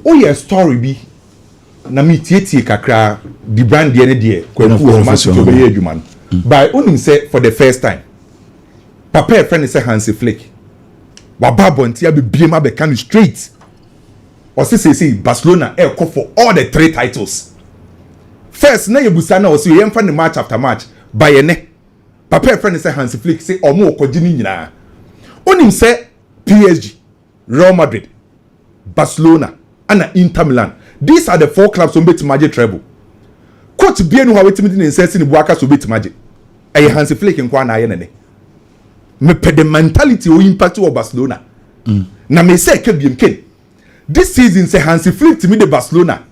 oh yeah story bi na me tie kakra the brand dey there kwaku man to be adwuma by onim say for the first time papa friend say Hansi Flick waba bontia be biem abeka straight or say Barcelona call for all the 3 titles first na yebusa na o say yemfa the match after match by ene papa friend say Hansi Flick say omo okoji ni nyina onim say PSG Real Madrid Barcelona and Inter Milan. These are the 4 clubs who bet magic treble. Coach Bienu how wait meeting in sense in Buaka so bet magic. A Hansi Flick in Kwana Yenene. Me pe the mentality or impact of Barcelona. Na me say Kebim Ken. This season say Hansi Flick to me the Barcelona.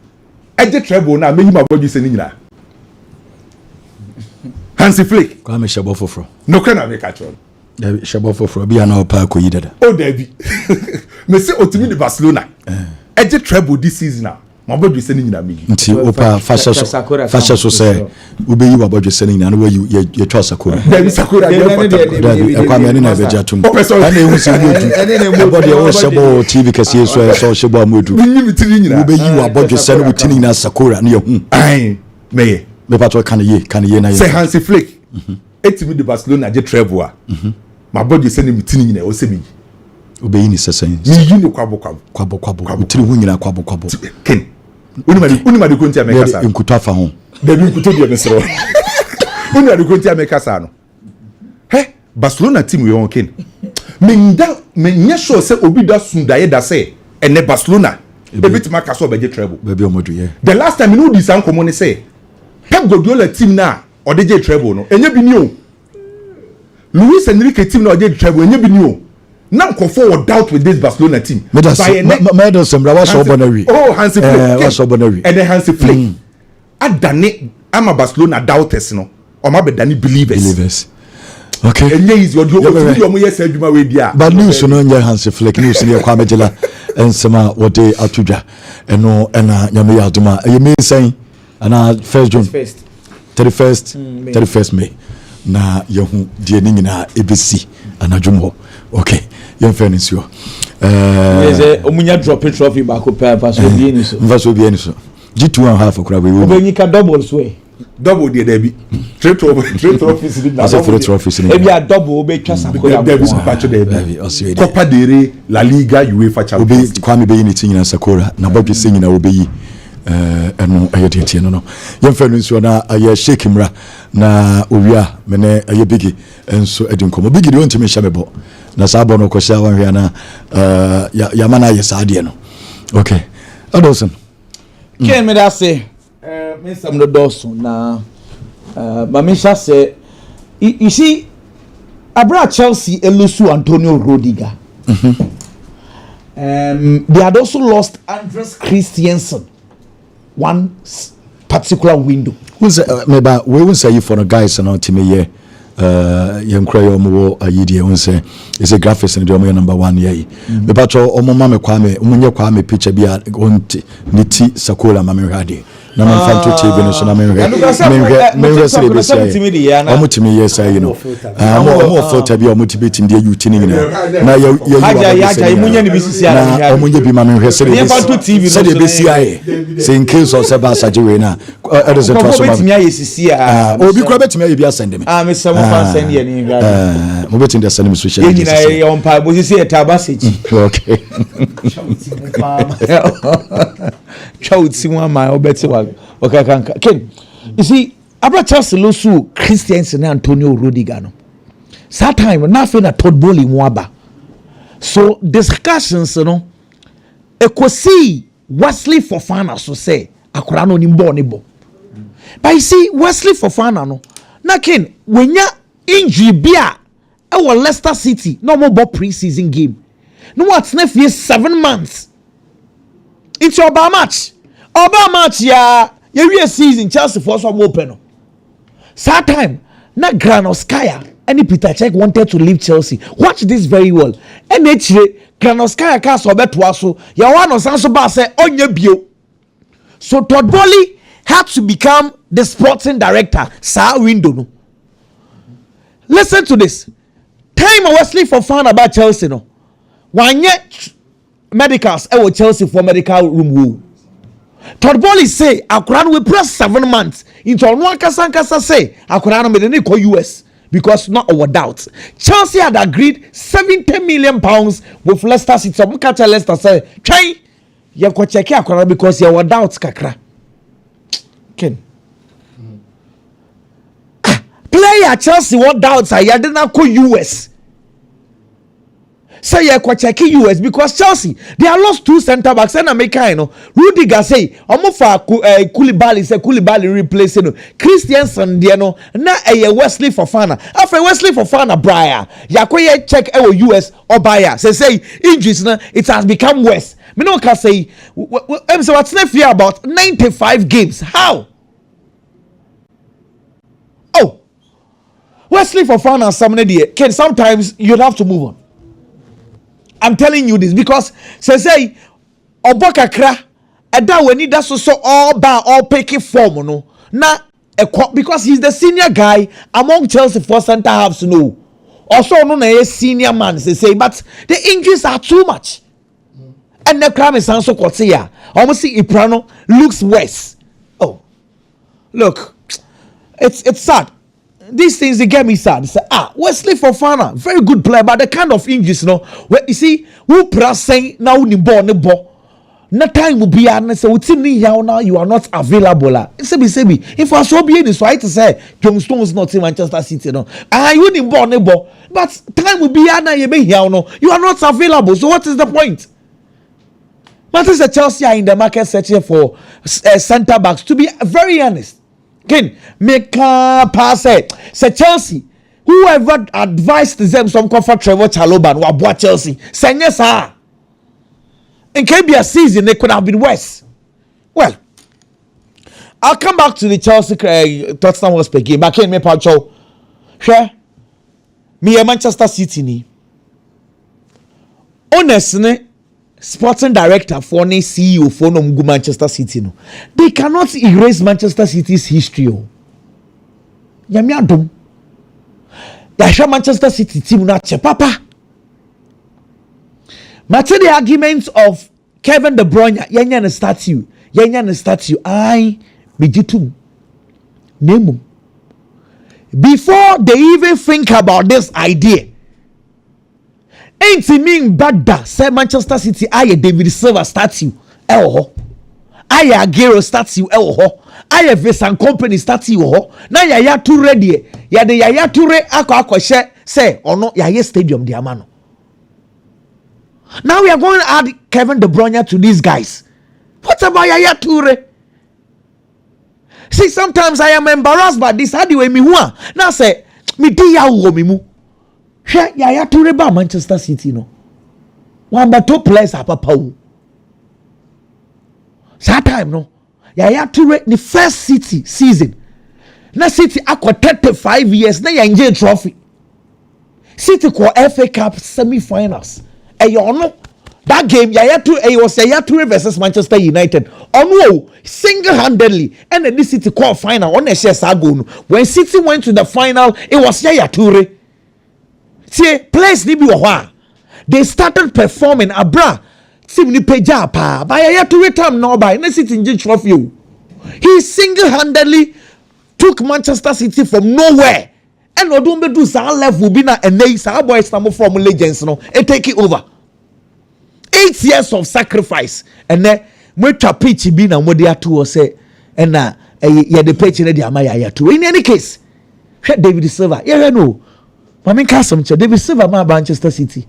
I get treble na me him about you saying na. Hansi Flick. Kwame Shabo Fofro. No can I make a try. Shabo Fofro be an opa ko yidada. Oh Debbie. Me say o to me the Barcelona. I just treble this season now. My body is sending me. Nti opa fasha so say ube yi wabodwe sending na no you trust Sakura. There is Sakura there. Kwame ani na beja tum. Ana ehun se modu. Body e wo shebo TV kase so shebo amodu. Ube yi wabodwe sending witini na Sakura na hu. Ai meye. Me patro kan ye na ye. Say Hansi Flick. Etimi the Barcelona je treble a. My body is sending witini na o se bi. Obeyi ni sesen. Ni yini kwabo. Utiri hu nyina kwabo. Ken. Unima de konti ameka sa. Nkuto afa ho. Da bi nkuto bi amesro. Unima de konti ameka sa no. He, Barcelona team we on Ken. Menye sure say obi da sundaye da say ene Barcelona ebitima kaso beje treble. Baby omodu ye. The last time you know this ankomo ne say Pep Guardiola team na odeje treble no. Enye bi ni o. Luis Enrique team na odeje treble enye bi ni o. Now come forward doubt with this Barcelona team. Oh, Hansi Flick. And then Hansi Flick. Adane, I'm a Barcelona doubters, no. Or maybe Dani believers. Okay. And yes, you're but news on your Hansi Flick, news in your Kwame Dela, and some what day Atuja, and no, and Yamia Duma. You may say, and 1st June, 31st May. Na young dear Nina ABC and Ajumo. Okay. Young fairness you. There's a Omunya dropping trophy back up pass will be any so. G2.5 for Crabby. When you can double sway. Double the Debbie. Trade trophies. As a trophies. Maybe a double make us Copa de La Liga UEFA Champions. Kwame be anything in Sakura. Nobody singing our be. Eno ayeti no yem fa nso na aye shake mra na owia mene aye bigi enso edinkomo bigi de ontime hyamebo na sabo no kwhia wan hwia na ya mana aye saade no okay Adolson ken me da say me sam no doso na ma me sha say you see abra Chelsea elusu Antonio Rudiger they had also lost Andres Christensen one particular window. Who's maybe we won't say you for the guys and to me yeah young cry omo ayidi won't say it's a graphics and the number 1 yeah me patro omo mama Kwame omunye Kwame picture bia onti niti Sakura mama hadi na man fanto TV no so na me say be say omo timi yes you know omo photo bia omo tibeti ndi youth ni na ya imunye ni bisisi na omunye bi mama hwe say be fanto TV say be say say in case of Seba Sajewe na edoze to so ma betimi ayesisi obi kura betimi aye bia send me me say mo fan send ye ni mo betimi da send me social media ye on pa bo say etabasechi okay Chauti one my obeti wa okay Ken you see abra Chelsea losu Christensen and Antonio Rudiger no that time na fe na Todd Bowley mu aba so discussions no ekosi Wesley Fofana so say akora no ni ball ni bo but you see Wesley Fofana no na Ken wenya injury bia e wo Leicester City no mo ball pre-season game no what na fie 7 months it's your match ya we season Chelsea for some open no that time na Granovskaya and Peter Cech wanted to leave Chelsea. Watch this very well. And actually Granovskaya ka so beto aso ya one no sanso ba say onye bio. So Todd Bowley had to become the sporting director sa window no. Listen to this. Time Wesley Fofana about Chelsea no. Wanye medicals Chelsea for medical room wo. Todd Bowley say akura we press 7 months into one kasa say akura me dey go US because not our doubt. Chelsea had agreed 70 million pounds with Leicester City. So catch Leicester say, "Try you go check akura because you our doubts kakra." Ken. Player Chelsea what doubts are you didn't go US. Say you go check US because Chelsea they are lost 2 centre backs and America you know. Rudiger say omofa Koulibaly say Koulibaly replace no Christensen there no na Wesley Fofana after Wesley Fofana Brian yakoye check US or buyer say injuries na it has become worse. Me no can say what's not fear about 95 games how Wesley Fofana somebody sometimes you'd have to move on. I'm telling you this because say Obakakra Eda weni da so all picking form no na because he's the senior guy among Chelsea for centre halves no also no na senior man say but the injuries are too much and the Kwame Sanso Kotia almost see Iprano looks worse. Oh look it's sad. These things they get me sad. Say, Wesley Fofana, very good player, but the kind of injuries, where you see, who pressing now ni ball. No time will be and say, now you are not available. Sebi. If I so be this right to say, John Stones not in Manchester City, no. You ni ball, but time will be and you be here, no. You are not available. So what is the point? But is the Chelsea are in the market searching for centre backs. To be very honest. Ken, make a pass. Say Chelsea, whoever advised them some comfort Trevor Chalobah or boy Chelsea, say yes, sir. In KB a season, they could have been worse. Well, I'll come back to the Chelsea Tottenham Hotspur game. But Ken, me pacho, share me a Manchester City ni. Honestly, sporting director for the CEO for Manchester City no. They cannot erase Manchester City's history. Yami adom. Yasha Manchester City team na che papa. Matter the arguments of Kevin De Bruyne, yenya na statue. I mejitum. Name. Before they even think about this idea. Ain't mean bad say Manchester City aye David Silva statue aye Aguero statue aye Vincent Company statue na Yaya Toure de ya de Yaya Toure akwa say ono Yaya stadium de amano. Now we are going to add Kevin De Bruyne to these guys. What about Yaya Toure? See, sometimes I am embarrassed by this. How do we now say me di ya wo me mu. Yaya Toure ba Manchester City no. One but two players are papa. That time no. Yaya Toure the first City season. Na City akwa 35 years na ya enjoy trophy. City ko FA Cup semi-finals. No. That game Yaya Toure was Yaya Toure versus Manchester United. Single-handedly and the City call final on a share sago. When City went to the final, it was Yaya Toure. See, place ni bi wo they started performing abra team ni peja pa by Yaya Toure time no by na City nje trophy. He single-handedly took Manchester City from nowhere and odun be do sa level bi na enei sa boys na mo from legends no e take it over. 8 years of sacrifice and then mwetwa pitch bi na mo de ato say and na ye the pitch na de Yaya Toure. In any case, David Silva no Mami Kasam David Silva ma Manchester City.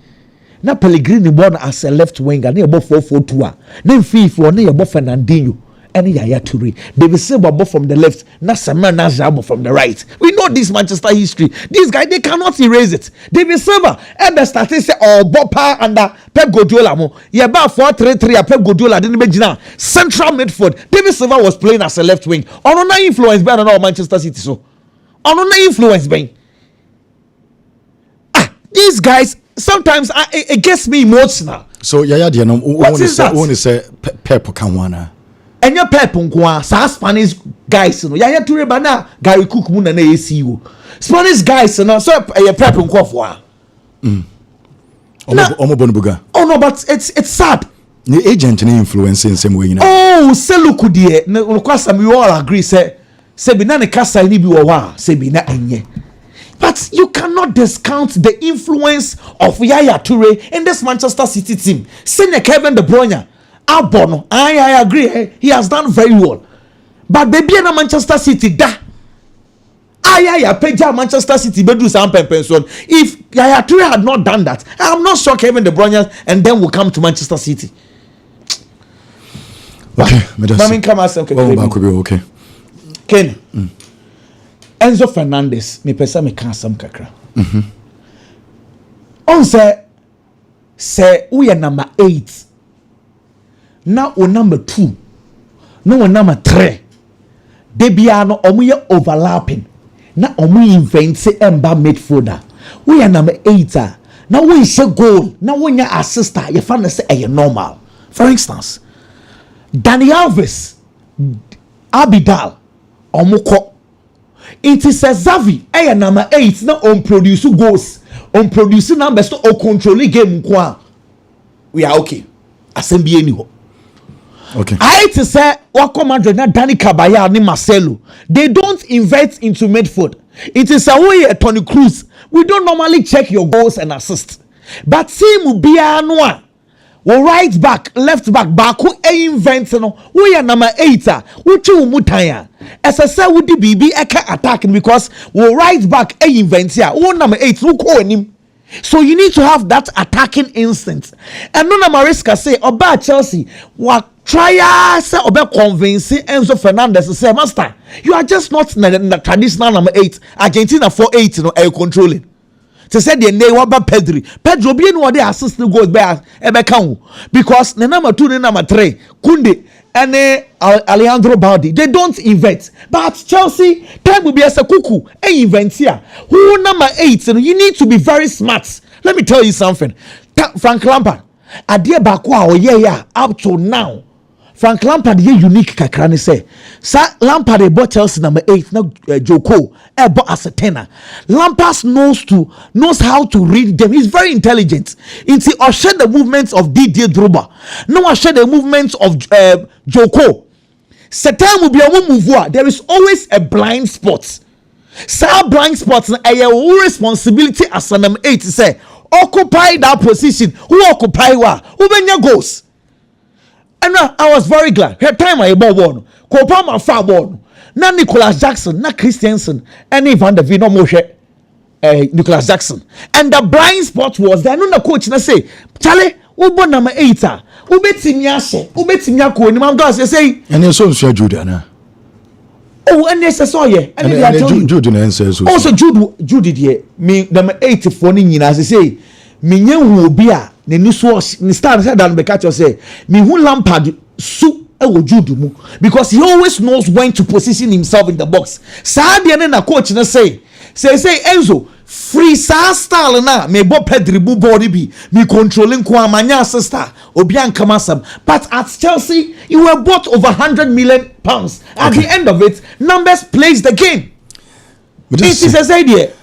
Na Pellegrini born as a left winger. Na yebo 4-4-2. Na Fifi na yebo Fernandinho. And Yaya Toure. David Silva ball from the left. Na Samuel Nazar from the right. We know this Manchester history. These guys they cannot erase it. David Silva ever started say Bopa under Pep Guardiola mo. Yeah, ba 4-3-3 Pep Guardiola didn't be now. Central midfield. David Silva was playing as a left wing. On no influence by no Manchester City so. On no influence by. These guys sometimes it gets me emotional. So Yaya dear no one say Pep Kanwana. And your Pep nkwa sa Spanish guys no Yaya Toure ba na Gary Cook mu na CEO. Spanish guys no so Pep nkwa for. Omo Bonubuga. Oh no, but it's sad. The agent ni influence in some way. Oh, say look dear. No, course we all agree. Say be na ne kasa ni bi wa. Say be na enye. But you cannot discount the influence of Yaya Toure in this Manchester City team. Senior Kevin De Bruyne, Albono, I agree. He has done very well. But baby na Manchester City da. Yaya Peja Manchester City bedu some pension. If Yaya Toure had not done that, I'm not sure Kevin De Bruyne and then will come to Manchester City. Okay, okay. Ken. Enzo Fernandez, me pesa me can some kakra. On say we are number 8. Now we number 2. Now we number 3. Debiano omuye overlapping. Now omu invent say emba midfielder. We are number 8. Now we say goal. Now we are assister. You find say a normal. For instance, Dani Alves, Abidal, omuko. It is a Zavi, number 8, now on produce goals, on produce numbers, to or controlling game. We are okay. Assembly anyhow. Okay. I to say, Wako Madrid, na Dani Caballero, ni Marcelo. They don't invest into midfield. It is a way a Tony Cruz. We don't normally check your goals and assists. But team be noa. We right back, left back, who invent no. We are number 8. We two mutaya. As I say, we the BB attacking because we right back invent here. We number 8. Who call him? So you need to have that attacking instinct. And no Mariska say about Chelsea. What try say about convincing Enzo Fernandez to say, Master, you are just not in the traditional number 8. Argentina 4-8, no, are controlling. To say the name about Pedro be no dey assist the goals by Ebeka because the number 2 the number 3 Kunde and Alejandro Baldi they don't invent, but Chelsea time will be as a cuckoo invent here. Who number 8? You need to be very smart. Let me tell you something. Frank Lampard adie bakwa up to now. Frank Lampard ye unique kakrani say. Sa Lampard bought Chelsea number 8 now Joko bought as a 10. Lampard knows how to read them. He's very intelligent. It's he usher the movements of Didier Drogba. No usher the movements of Joko. Certain will be a move. There is always a blind spot. Sa blind spots a responsibility as a number 8 say occupy that position. Who occupy what? Who benya goals? And I was very glad. Her time I bought one. Kopama far one. Na Nicholas Jackson, na Christensen, and Van der Vino Moshe, Nicholas Jackson. And the blind spot was there. No, the coach na say, Charlie, ubo number 8. Ubeti nyashe, ubeti nyako. Ni mamdo as say. And you saw Jude na. Oh, and yes, I saw ye. And Jude na says also Jude did me number 8 for ni as I say. Minye hu obi a ne niso ni star say dan be catch say me hu Lampard su e wo Jude mu because he always knows when to position himself in the box. Sa de na coach na say Enzo free style na me bo Pedri bu body bi me controlling kwa manya sister obi an kamasam. But at Chelsea you were bought over 100 million pounds. At the end of it, numbers plays the game. It is a idea.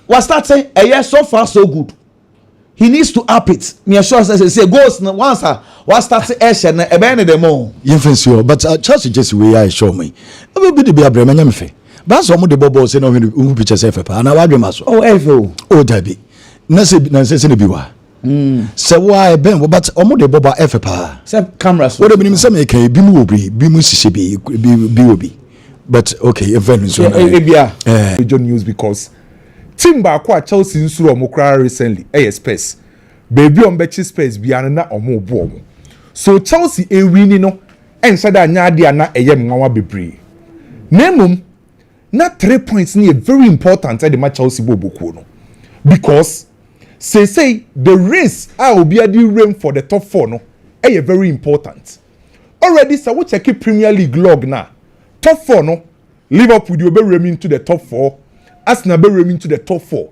What's that say? A year so far so good. He needs to up it. Me assure say goes once what's that say action e be ne dem o. Yes, but Chelsea just we I show me. I will be the Abraham Nyamfe. But some of the bobo say no who picture say fa na wa dwema so. Oh evo. Oh dabi. Na say ne bi wa. Say why ben but omo de bobo efe pa. Say cameras. What be say me kan bi mu obi bi mu sise bi obi. But okay, event so. John news because team baako a Chelsea nsuru omo kra recently Spurs baby on bechi Spurs bia na omo bo omo so Chelsea win no ense da nya ade na eye mwawa bebre nemum na 3 points ni very important at the match Chelsea bobokuo no because say the race a obi adi rain for the top 4 no very important already so we check Premier League log na top 4 no Liverpool dey be into the top 4 Arsenal be remain to the top 4.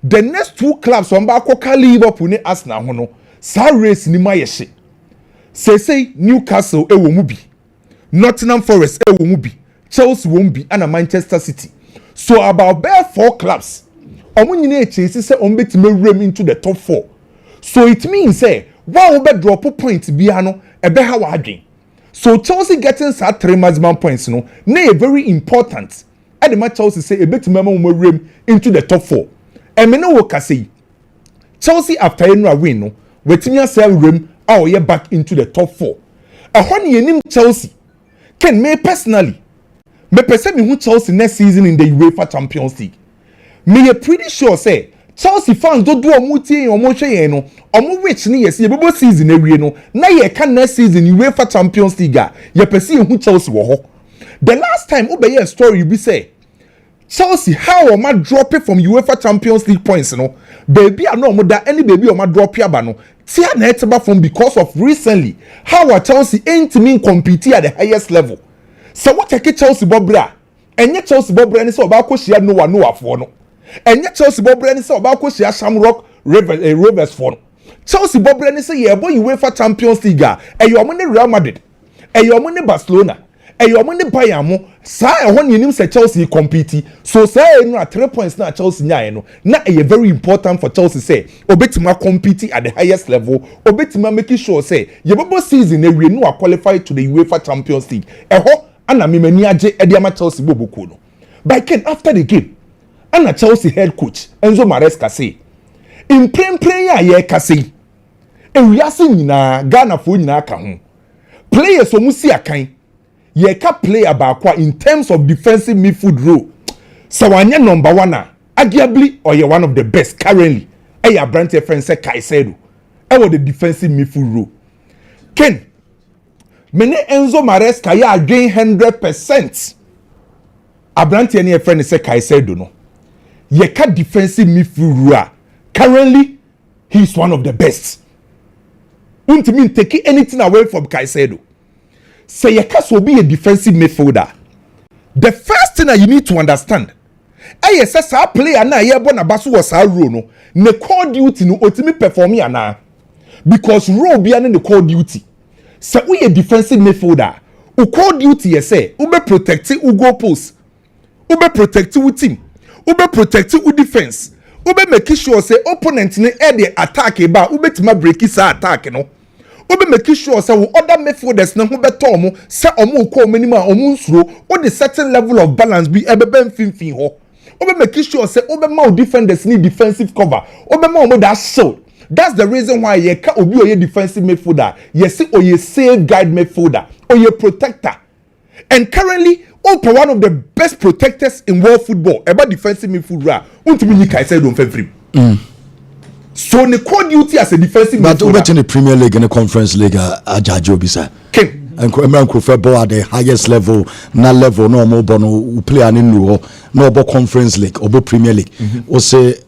The next 2 clubs on back ko Liverpool ni Arsenal ho no. Sa race ni mayehye. Say Newcastle wo mu bi. Nottingham Forest wo mu bi. Chelsea wo mu bi and Manchester City. So about bare 4 clubs. Omo nyina chase say on betime remain into the top 4. So it means say Wow, be drop point biano, ebe ha wadwen. So Chelsea getting that 3 maximum points, no, na very important. At the match Chelsea say a bit memo into the top 4. And me no work say Chelsea after a win, no, wetimi sell rim our year back into the top 4. A honey name Chelsea can me personally me person me who Chelsea next season in the UEFA Champions League. Me a pretty sure say Chelsea fans don't do omuti omo hwe no omo which ni yes ye bebo season ewie no na ye can next season UEFA Champions League ye person who Chelsea wo ho. The last time obey a story you be say Chelsea how am I drop it from UEFA Champions League points no baby I know mo da any baby am I drop ya ba no tia na etaba from because of recently how are Chelsea ain't mean compete at the highest level. So what take Chelsea bobra enye Chelsea bobra ni so ba ko hia no afo no enye Chelsea bobra ni so ba ko hia Shamrock Rovers for no Chelsea bobra ni say ye boy UEFA Champions League eyo mo ne Real Madrid eyo mo ne Barcelona eyo mo ne Bayern mo sa e ho ne nim say Chelsea compete so say no 3 points na Chelsea nya no na e very important for Chelsea say obetima compete at the highest level obetima make sure say ye bebo season e we no qualify to the UEFA Champions League e ho ana memani age e dia ma Chelsea boboku no by Ken after the game ana Chelsea head coach Enzo Maresca say in plain ya ye kase e wiase nyina Ghana fo nyina ka ho players o musi akan ye ka player ba kwa in terms of defensive midfield role so wanye number 1 arguably or ye one of the best currently e ya brand friend say Caicedo e wo the defensive midfield role Ken mene Enzo Maresca ya gain 100% abrante ne friend say Caicedo no ye ka defensive midfield role currently he's one of the best. Won't mean taking anything away from Caicedo. Say you can be a defensive midfielder. The first thing that you need to understand, yes, a player na ye bona basu was a role no. Ne core duty no ultimate performing ana. Because role be an the core duty. So we a defensive midfielder. U core duty you say, ube protect u goal post. Ube protect u team. Ube protect u defense. Ube make sure say opponent ne e dey attack e ba ube tima break sa attack no. Ube make sure say other midfielders na ho beto omo say omo ko minimum omo nsuro o the certain level of balance bi ebebe mfimfin ho. Ube make sure say ube ma defenders need defensive cover. Ube ma omo that shield. That's the reason why ye ka obi oye defensive midfielder. Ye see oye save guide midfielder. Oye protector. And currently one of the best protectors in world football about defensive midfielder. Untimi ni Caicedo don't free. So the core duty as a defensive midfielder. But in the Premier League and the Conference League, Ajajo bisa. Ken. And American football at the highest level, na level no more bono play an in no about Conference League or Premier League. Or say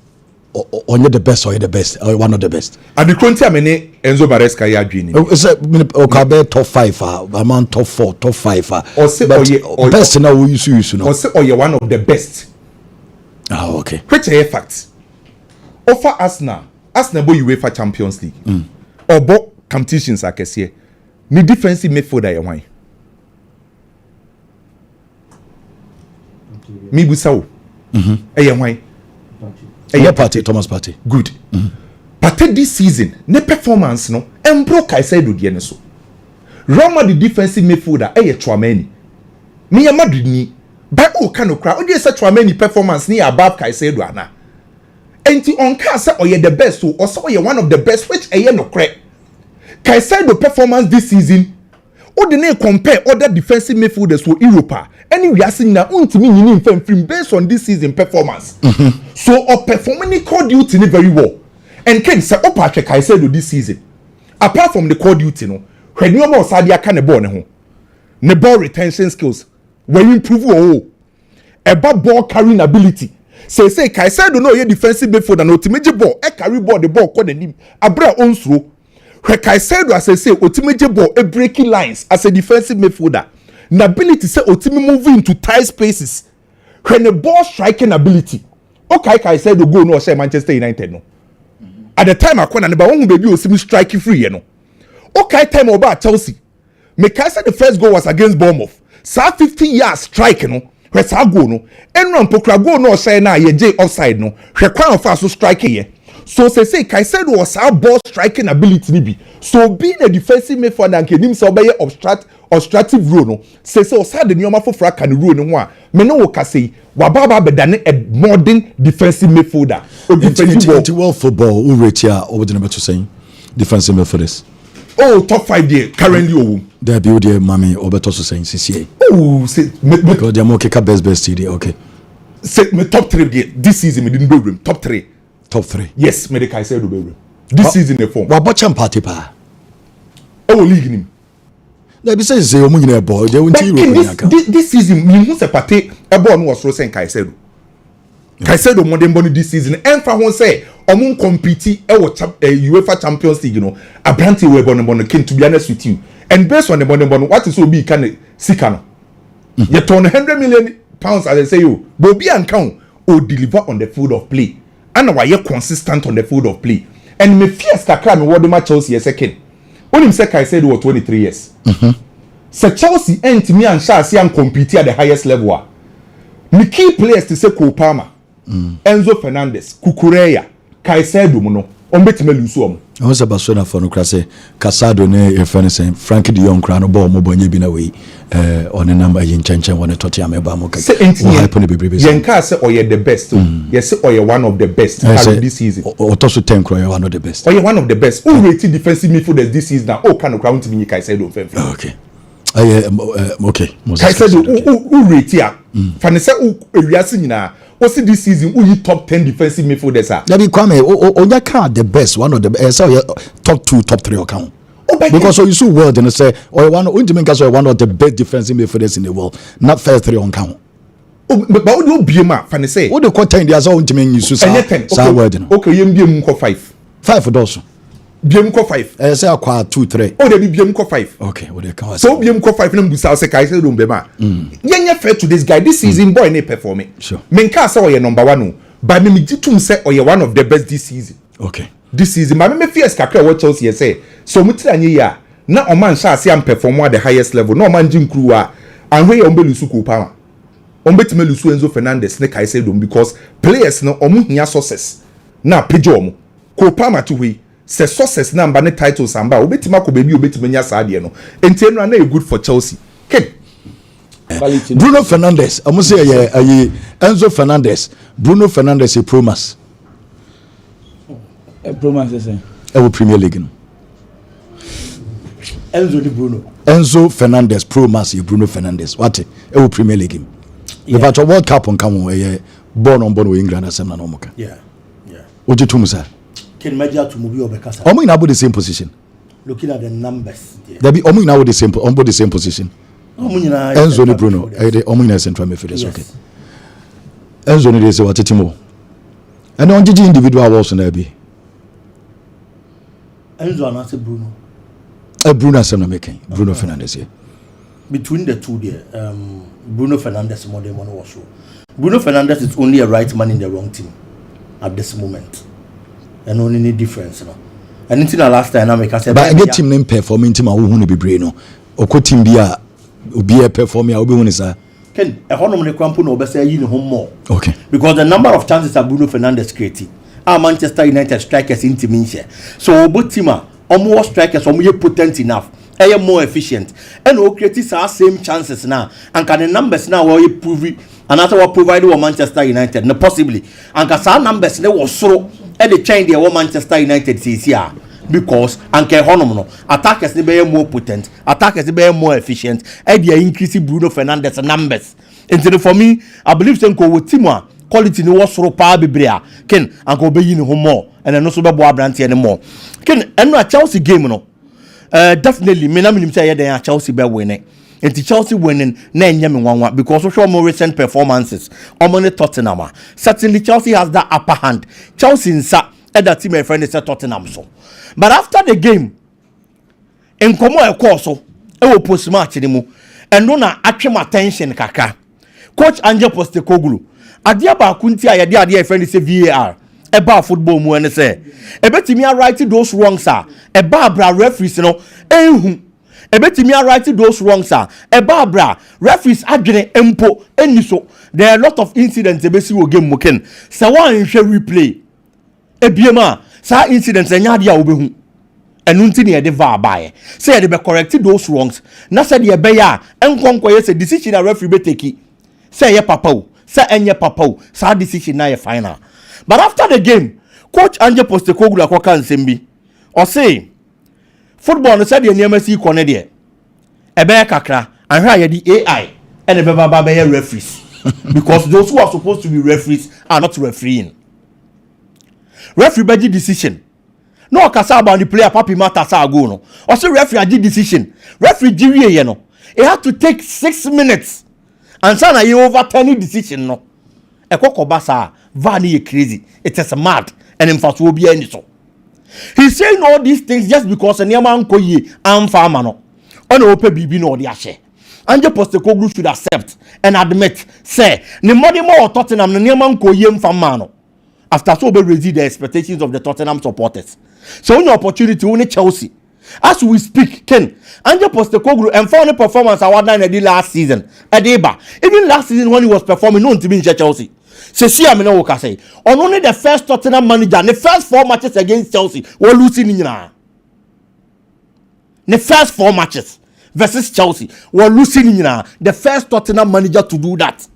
on you the best or you the best or one of the best. And the country amene Enzo Maresca ya dwini. Is okabe top 5 among top 4, top 5 or say or best now we use no. Or say or you one of the best. Ah okay. Which are facts. Offer Arsenal boy UEFA Champions League. Or bo competitions akese. Ni defensive midfielder ya wan. Mi busawo. Ya wan. Yeah, party Thomas Party. Good. But this season, ne performance no embro Caicedo die ne so. Roma the defensive midfielder Chouameni. Me ya Madrid ni. By o kan okra, o dey say Chouameni performance ni above Caicedo ana. Enti on ka say oye the best so or say oye one of the best which no cre. Caicedo performance this season o dey compare other defensive midfielders for Europa. Any we are seeing na untimi nyini mfam based on this season performance. So performing core duty very well. And Ken say Patrick Caicedo this season. Apart from the core duty no, when you more sadia can ball ne ho. Ne ball retention skills when you improve about ball carrying ability. Say Caicedo no ye defensive midfielder no ultimate ball e carry ball the ball call the nim. Abra onsro. When Caicedo as I say ultimate ball e breaking lines as a defensive midfielder. Na ability say ultimate moving into tight spaces. When the ball striking ability. Okay, Caicedo go no say Manchester United no. At the time I na neba won baby o simi strike free ye no. Okay, time about Chelsea. Me Caicedo the first goal was against Bournemouth. Sa 50 yards strike no. Hwe sa go no. Enron pokra go no say na ye J offside no. Hwe kwan of so strike ye. So say Caicedo was our ball striking ability nibi. So being a defensive midfielder and kenim say obey obstructive role no. Say osa de nyoma fofra kan role no ho a me no wo ka say wababa bedane a modern defensive midfielder. Defensive world football who rate here over the number to saying defensive midfielders. Oh, top 5 there currently there be the mommy Obeto saying CCA. Oh, say because they are more kick best TD. Okay. Say me top 3 there this season me didn't room top 3. Top 3. Yes, me the Caicedo be room. This season the form. Wa botcham party pa. Oh, league him. There be say omo nyina ball. They won't this season me who say party e ball no was so saying Caicedo. Caicedo modern body this season enfa won say omo compete e wo UEFA Champions League no abranti we bono kin to be honest with you and based on the bono what is obi kan sika no you turn 100 million pounds as I say you but be and count or deliver on the field of play and why you consistent on the field of play and me fears kakra me word match Chelsea second when him say Caicedo was 23 years so Chelsea ain't me and Chelsea and compete at the highest level me key players to say Cole Palmer Enzo Fernandez, Kukureya, Caicedo muno, ombetime lusu om. I was about so for no crase, Caicedo ne your friend saying Frankie de Jong crown ball mo bonye bi na we on a number in Chenchen when Tottenham e ba mo ka. Say Yenka say oye the best. Yes, say oye one of the best this season. Otoso 10 crown one of the best. Oye one of the best. Who rated defensive midfielders this season now? Oh, kind of crown to me Caicedo fem. Okay. Okay. Caicedo who rate ya. Fanese who ewiase nyina. What's this season? Who you top 10 defensive midfielders are? That be Kwame. Onya can the best one of the best. Top 2, top 3 account. Because you so well then say or one of the best defensive midfielders in the world. Not first 3 on count. Oh, but what do you be fan say? What the quarter in the as ultimate you so okay, you be 5. 5 for those. BM 5. Say acquire 2, 3. Oh, they be BM 5. Okay, what they count. So BM 5 na busa say Caicedo do bema. Yenye fair to this guy. This season boy na performing. Sure. Menka say oye number 1 no. But me gitum say oye one of the best this season. Okay. This season, but me fears kakra what Chelsea say. So mutira anye ya na o man sha say am perform at the highest level. No man jim crew a and we ombe lusu ko pa. Ombe time lusu Enzo Fernandez ne Caicedo because players no omu hia success. Na pejo omu. Ko pa ma to we. Se success na mba ne titles amba obetima ko baby obetima nya saade no enti enu na good for Chelsea ken Bruno Fernandes amu say Enzo Fernandez Bruno Fernandes promise say e Premier League no Enzo Fernandez promise Bruno Fernandes what e Premier League the battle World Cup on come born on England asem na no moka ojitum sir Managerial to move over Casa. Omo in about the same position. Looking at the numbers, there be Omo in about the same position. Enzo ni Bruno, Omo in central midfield. Okay. Enzo ni say what timo. And on GG individual awards na be. Enzo and say Bruno. Bruno asem na making. Bruno Fernandes here. Between the two there, Bruno Fernandes more than one was so. Bruno Fernandes is only a right man in the wrong team at this moment. And only need difference no and until the last time I make say but get team name performing team a wo hu no bebre no okọ team bia obi e perform ya obi hu ni sa ken e honom ne kwampo no obe say yi ne hom more okay because the number of chances that Bruno Fernandes created are Manchester United strikers in team here so obo team a omo strikers omo ye potent enough more efficient and o create same chances now and can the numbers now we prove and after what provided for Manchester United no possibly and can some numbers they was so and they change their Manchester United says here because and no attackers they be more potent attackers they be more efficient and they increase Bruno Fernandes numbers and for me I believe say ko team quality no was so power bibria ken and go be yin more and no so be boa brand anymore ken and no Chelsea game no definitely me na me say yeah Chelsea be winning and Chelsea winning na enya me wanwa because of more recent performances on Tottenham certainly Chelsea has that upper hand Chelsea nsa that team my friend is Tottenham so but after the game in komo e course so e wo post match ni mu and no na atwem attention kaka coach Angel Postecoglou adia ba kunti a yade ade friend say VAR eba football mu ene say ebetimi right those wrongs are eba bra referees no ehu ebetimi right those wrongs are eba bra referees adwene empo eni so there are a lot of incidents ebesi wo game mu ken say one hwe replay ebiema sa incident enya de a obehu enu nti ne de va bae say they be correct those wrongs na say de be ya enkonko ye say decision a referee be take say ye papa o say enye papa o sa decision na ye final. But after the game coach Anje Postecoglou akoka nsembi o say football no say de niam si kone de ebe kakra anhwa ye di AI and ebe baba be referees because those who are supposed to be referees are not refereeing. Referee be decision no kasa about the player papi matter sa go no or say referee agi decision referee jiwie ye no it had to take 6 minutes and say na you overturn decision no ekokoba sa va na ye crazy it is mad and in fact will be any so he's saying all these things just because anyama nko ye amfa ama no on ope bibi no de ahye Anje Postecoglou should accept and admit say ne money more Tottenham ne anyama nko ye mfa ma no after so be raise the expectations of the Tottenham supporters. So any opportunity only Chelsea. As we speak, Ken, Anje Postecoglou and found performance award in the last season. Edeba. Even last season when he was performing, no to be in Chelsea. Se see am no ka say. On only the first Tottenham manager, the first 4 matches against Chelsea, were losing in the first 4 matches versus Chelsea, were losing in the first Tottenham manager to do that.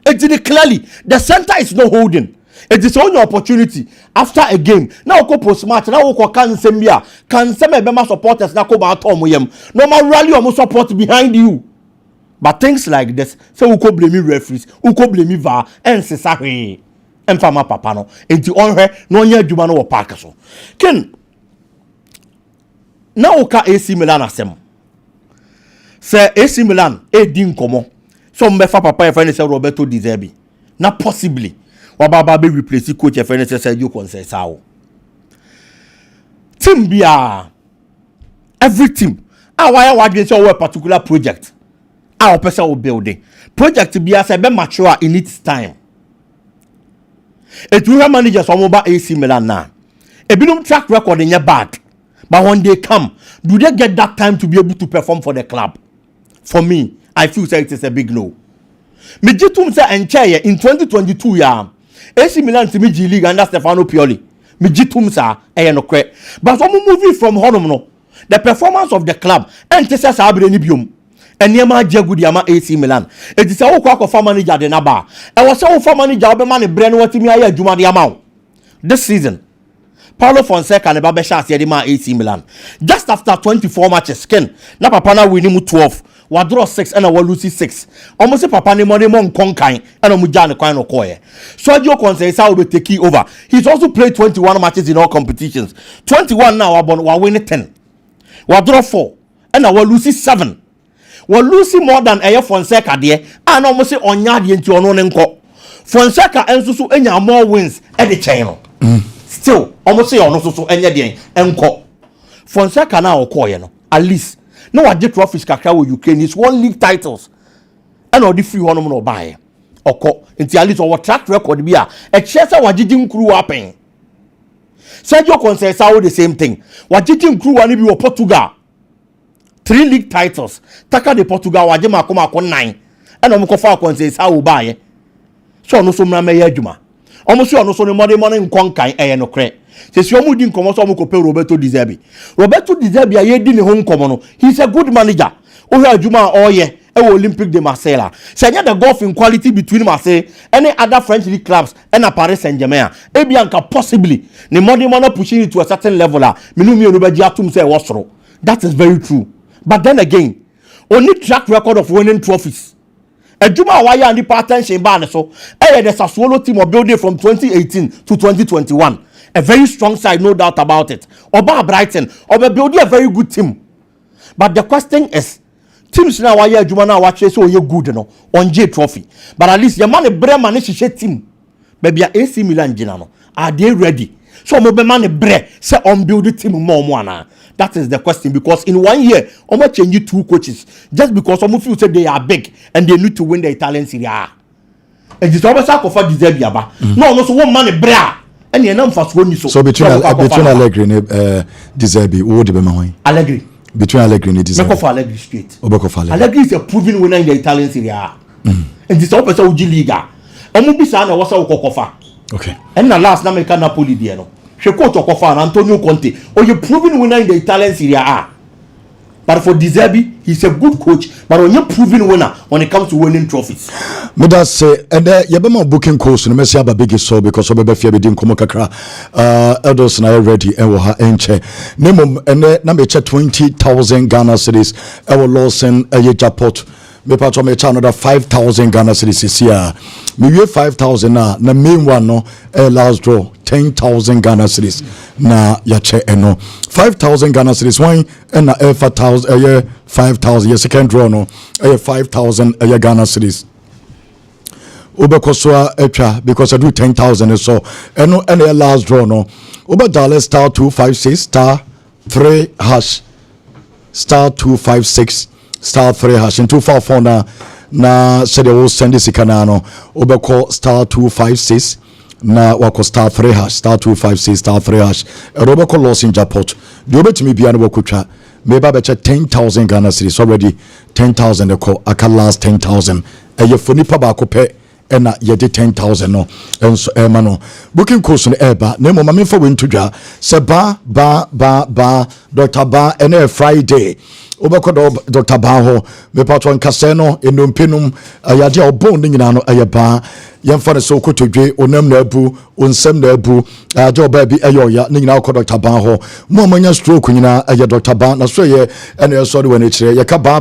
It did clearly. The center is not holding. It is only opportunity after a game. Now go post match. Now go can sembia. Can sembe supporters na ko ba tom yem. No man rally or support behind you. But things like this, so who ko blame referees, who ko blame VAR, and se sahe. And fama papa no. Enti onhe no nya adwuma no wo park so. Ken. Now ka AC Milan asem. Se AC Milan e di nkomo. So mbefa papa e friend say Roberto Di Zerbi. Na possibly Wababa be replace coach FNS Sergio Conceição. Team bia every team. Why against our particular project. Our person will building. Project bia say be mature in its time. It will manage some over AC Milan now. A bit track record in your bad. But when they come, do they get that time to be able to perform for the club? For me, I feel say it is a big no. Mijitum say enchaye in 2022 ya. AC Milan to G League under Stefano Pioli. Mijitum sa no kwe. But when moving from Honum no, the performance of the club and Tessa Sabre ni biom. And Yama Jagudi Yama AC Milan. It is a whole for manager de Naba. I was so for manager be man brand what me aya Juma di amount. This season, Paulo Fonseca and Babesha Yedima AC Milan. Just after 24 matches, Ken, na papa na winning 12. We draw 6 and we lose 6. Almost papa ni money mon konkan and omujane kwan okoye. Sergio Conceição will be taking over. He's also played 21 matches in all competitions. 21 now we win 10. We draw 4 and we lose 7. We lose more than Ayo Fonseca there and almost say onya de nti ono nko. Fonseca enso so enya more wins at the channel. Still almost say ono so enya de enko. Fonseca na okoye no. At least no I get trophies kakra with Ukraine. It's 1 league titles. And all the free one no buy. Oko until at least our track record be a chesa wajijin crew happen. Sergio Conceição the same thing. Wajijin crew one be Portugal. 3 league titles. Taka de Portugal wajima akoma 9. And omukofa Conceição buy. So no so mna me adwuma. Almost you no so no money nkonkan no kre. Says you mudi nkomo so omukope Roberto Di Zerbi. Roberto Di Zerbi aye di ne ho nkomo no. He's a good manager. Ohe adwuma oye Olympique de Marseille. Say the golf in quality between Marseille and any other French league clubs and Paris Saint-Germain. Ebianka possibly the money pushing it to a certain level. Minumi onubaji atum say wasro. That is very true. But then again, only track record of winning trophies. Ejuma waya and the attention ban so the Sassuolo team of building from 2018 to 2021. A very strong side, no doubt about it. Oba Brighton, Oba building a very good team. But the question is, teams now why Ejuma now watch so you good no on J trophy. But at least your man bre man team. Baby AC Milan no. Are they ready? So mo be man bre say on build the team more na. That is the question because in 1 year, Omo change 2 coaches just because Omo feel say they are big and they need to win the Italian Serie A. And this always have for Di Zerbi aba. No so one man bra and you know fast one so. So between Allegri and Di Zerbi, who would be my Allegri. Between Allegri and Di Zerbi. Meko for Allegri straight. Obeko for Allegri. Allegri is a proven winner in the Italian Serie A. And this always Uji Liga. Omo bisa na wasa ukokofa. Okay. And the last America Napoli Diano. She quote Okofa Antonio Conte. Or you proven winner in the Italian Serie A. But for De Zerbi, he's a good coach. But when you're proven winner when it comes to winning trophies. Me that say, and yabema booking course no me say aba big so because obe befia be din komo kakra. Elders na ready e wo ha enche. Nemom ene na me che 20,000 Ghana cedis e wo Lawson e Japot. Me patro me cha another 5,000 Ghana cedis this year. Me we 5,000 na main one no last draw 10,000 Ghana cedis na ya che eno 5,000 Ghana cedis one na 5,000 your second draw no 5,000 Ghana cedis. Ubekoswa etwa because I do 10,000 so eno and last draw no Uber dial star 256 star 3 hash star 256 star 3 hash in 254 na said will send this kanano Ubeko star 256 na wako star 3 hash star 256 star 3 hash Ubeko loss in Japot the obetimi bia no wakutwa maybe beche 10,000 Ghana cedis already 10,000 eko aka last 10,000 eye foni pa ba ko pe ena yede 10,000 no enso ema no booking course no eba na mo mame fa we ntodwa se ba Dr. Ba ena Friday obekọ Dr. Ba ho me patron kase no enompinum ayade obon ni nyina no ayeba yemfa ne so kotodwe onam na abu onsam na abu ade oba bi ayoya ni nyina ko Dr. Ba ho mo amanya stroke nyina aye Dr. Ba na so ye ena so de wani kire ye ka ba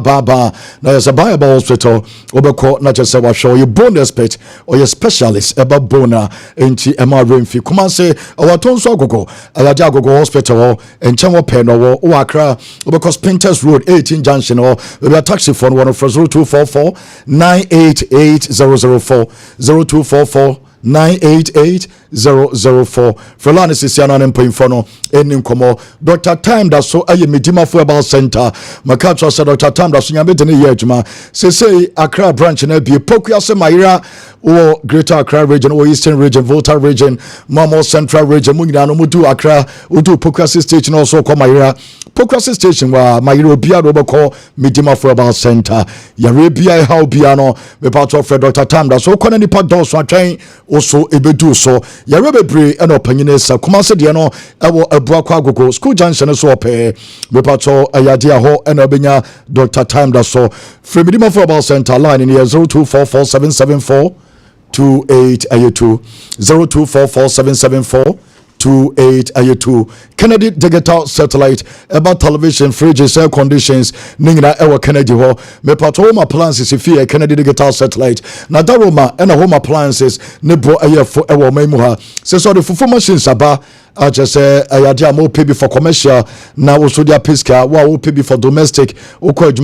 na ye se ba hospital obekọ na je se wa show you bone expert or your specialist eba bona enti ema remfi kuma se awaton so agogo ayade agogo hospital enche wo pe no wo Accra obekọ Spinters Road 18 junction or we taxi phone 0244 988 004 0244 988 004 Frelani Sisiana Nempo no enim komo Dr. Time that so aye medima for about center makacho said Dr. Time that so nyame de ne ye adwuma say Accra branch na bi pokua se Mayra or Greater Accra region or Eastern region Volta region Mamo Central region mugina no mudu Accra udu pokua station also ko Mayra pokua station wa Mayra obia do beko medima for about center ya rebia how bia no me patro for Dr. Time that so kona nipa don so atwen also ebedu so ya rebebre eno opanyine sa kuma se de no ewo abuakwa agogo school junction so ope me patro ayade aho eno obenya Dr. Time that so from medima for about center line in 02447742 2882 02447742 2882 Kennedy digital satellite about television fridges air conditions ningina ewa Kennedy ho me pato home appliances if Kennedy digital satellite na daroma and home appliances ne bro ayefo ewa maimu ha se so the fufu machines aba aje se ayade mo pay for commercial na wo so dia piska wa wo pay for domestic wo